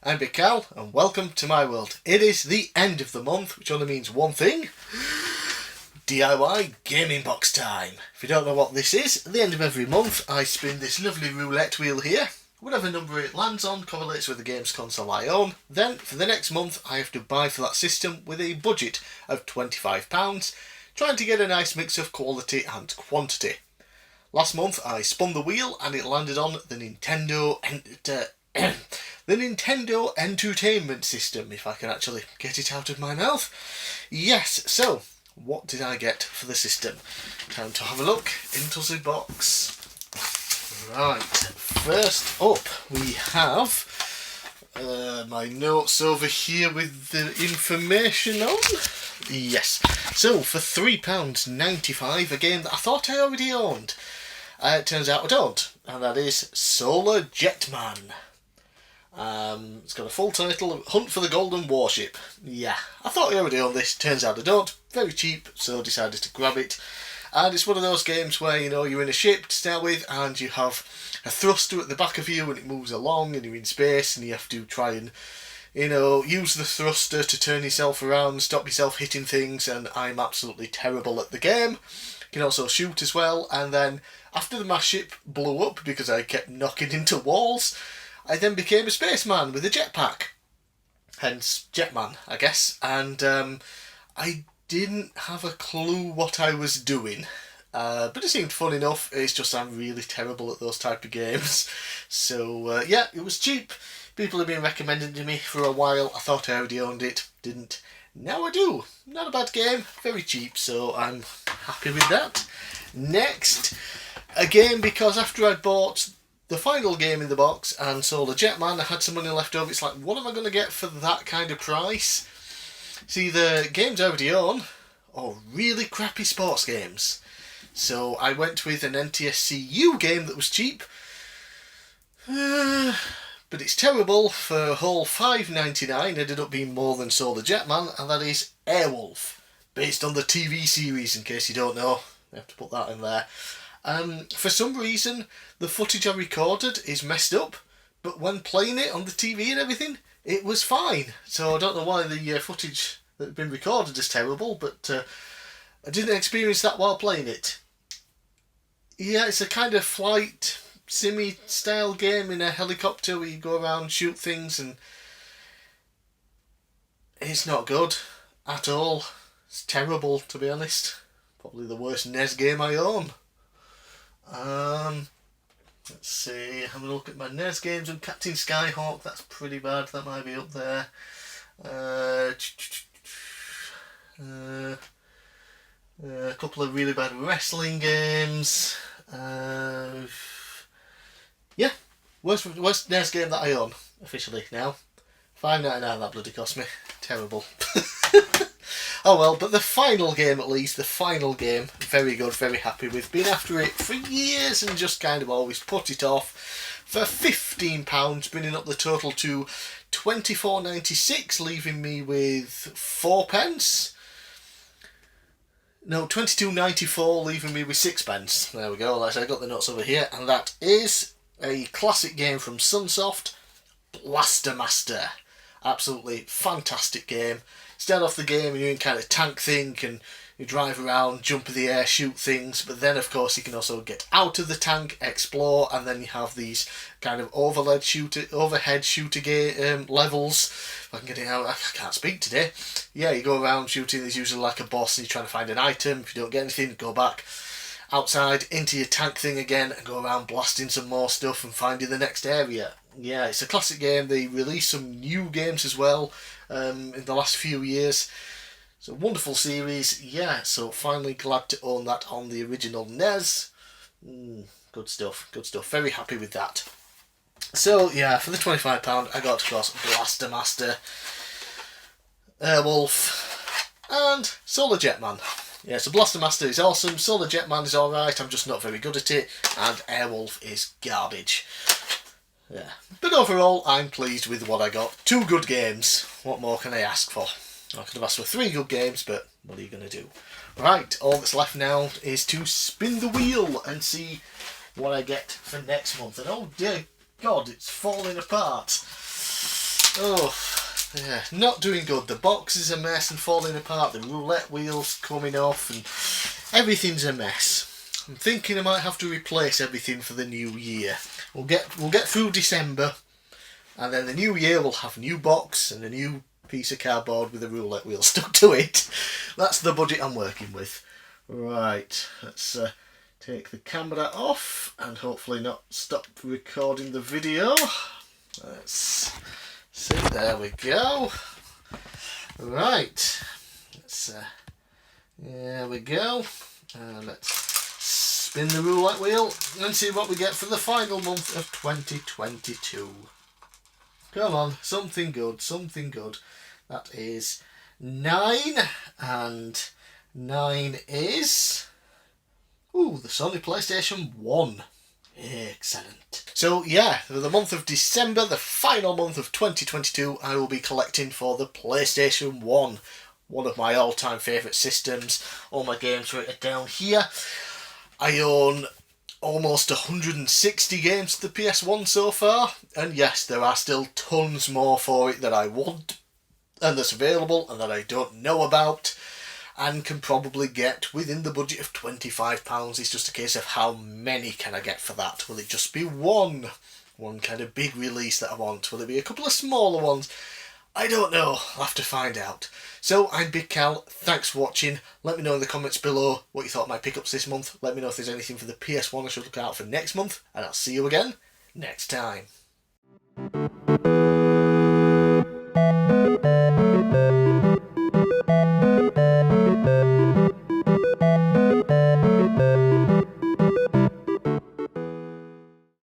I'm bigcal, and welcome to my world. It is the end of the month, which only means one thing. DIY gaming box time. If you don't know what this is, at the end of every month I spin this lovely roulette wheel here. Whatever number it lands on correlates with the games console I own. Then, for the next month, I have to buy for that system with a budget of £25, trying to get a nice mix of quality and quantity. Last month I spun the wheel and it landed on the Nintendo Entertainment System, if I can actually get it out of my mouth. Yes, so what did I get for the system? Time to have a look into the box. Right, first up we have my notes over here with the information on. Yes, so for £3.95, a game that I thought I already owned. It turns out I don't, and that is Solar Jetman. It's got a full title, Hunt for the Golden Warship. Yeah, I thought I already owned this, turns out I don't. Very cheap, so decided to grab it. And it's one of those games where, you know, you're in a ship to start with and you have a thruster at the back of you and it moves along and you're in space and you have to try and, you know, use the thruster to turn yourself around, stop yourself hitting things, and I'm absolutely terrible at the game. You can also shoot as well, and then after my ship blew up because I kept knocking into walls, I then became a spaceman with a jetpack. Hence, Jetman, I guess. And I didn't have a clue what I was doing. But it seemed fun enough. It's just I'm really terrible at those type of games. So, yeah, it was cheap. People have been recommending it to me for a while. I thought I already owned it. Didn't. Now I do. Not a bad game. Very cheap, so I'm happy with that. Next, again, because after I'd bought the final game in the box and Solar Jetman, I had some money left over. It's like, what am I going to get for that kind of price? See, the games I already own are really crappy sports games. So I went with an NTSCU game that was cheap. But it's terrible. For a whole $5.99 ended up being more than Solar Jetman, and that is Airwolf, based on the TV series, in case you don't know. I have to put that in there. For some reason, the footage I recorded is messed up, but when playing it on the TV and everything, it was fine. So I don't know why the footage that had been recorded is terrible, but I didn't experience that while playing it. Yeah, it's a kind of flight simmy style game in a helicopter where you go around, shoot things, and it's not good at all. It's terrible, to be honest. Probably the worst NES game I own. Let's see, have a look at my NES games, and Captain Skyhawk, that's pretty bad, that might be up there. A couple of really bad wrestling games. Yeah, worst NES game that I own, officially now. $5.99 that bloody cost me. Terrible. Oh well, but the final game at least, the final game, very good, very happy with. Been after it for years and just kind of always put it off. For £15, bringing up the total to £24.96, leaving me with 4p. No, £22.94, leaving me with 6p. There we go, like I said, I got the notes over here, and that is a classic game from Sunsoft, Blaster Master. Absolutely fantastic game. Start off the game and you're in kind of tank thing and you drive around, jump in the air, shoot things, but then of course you can also get out of the tank, explore, and then you have these kind of overhead shooter levels. If I can get it out, I can't speak today. Yeah, you go around shooting, there's usually like a boss and you're trying to find an item. If you don't get anything, go back outside into your tank thing again and go around blasting some more stuff and finding the next area. Yeah, it's a classic game. They released some new games as well in the last few years. It's a wonderful series. Yeah, so finally glad to own that on the original NES. Good stuff, good stuff. Very happy with that. So yeah, for the £25 I got, of course, Blaster Master, Airwolf, and Solar Jetman. Yeah, so Blaster Master is awesome, Solar Jetman is alright, I'm just not very good at it, and Airwolf is garbage. Yeah, but overall I'm pleased with what I got. 2 good games. What more can I ask for? I could have asked for 3 good games, but what are you going to do? Right, all that's left now is to spin the wheel and see what I get for next month. And oh dear God, it's falling apart. Oh, yeah, not doing good. The box is a mess and falling apart. The roulette wheel's coming off and everything's a mess. I'm thinking I might have to replace everything for the new year. We'll get through December, and then the new year we'll have a new box and a new piece of cardboard with a roulette wheel stuck to it. That's the budget I'm working with. Right, let's take the camera off and hopefully not stop recording the video. Let's see, there we go. Right, let's there we go. Let's spin the roulette wheel and see what we get for the final month of 2022. Come on, something good, something good. That is 9, and 9 is... ooh, the Sony PlayStation 1. Excellent. So yeah, for the month of December, the final month of 2022, I will be collecting for the PlayStation 1. One of my all-time favourite systems. All my games are down here. I own almost 160 games to the PS1 so far, and yes, there are still tons more for it that I want and that's available and that I don't know about and can probably get within the budget of £25. It's just a case of how many can I get for that. Will it just be one kind of big release that I want? Will it be a couple of smaller ones? I don't know, I'll have to find out. So, I'm Big Cal, thanks for watching. Let me know in the comments below what you thought of my pickups this month. Let me know if there's anything for the PS1 I should look out for next month, and I'll see you again next time.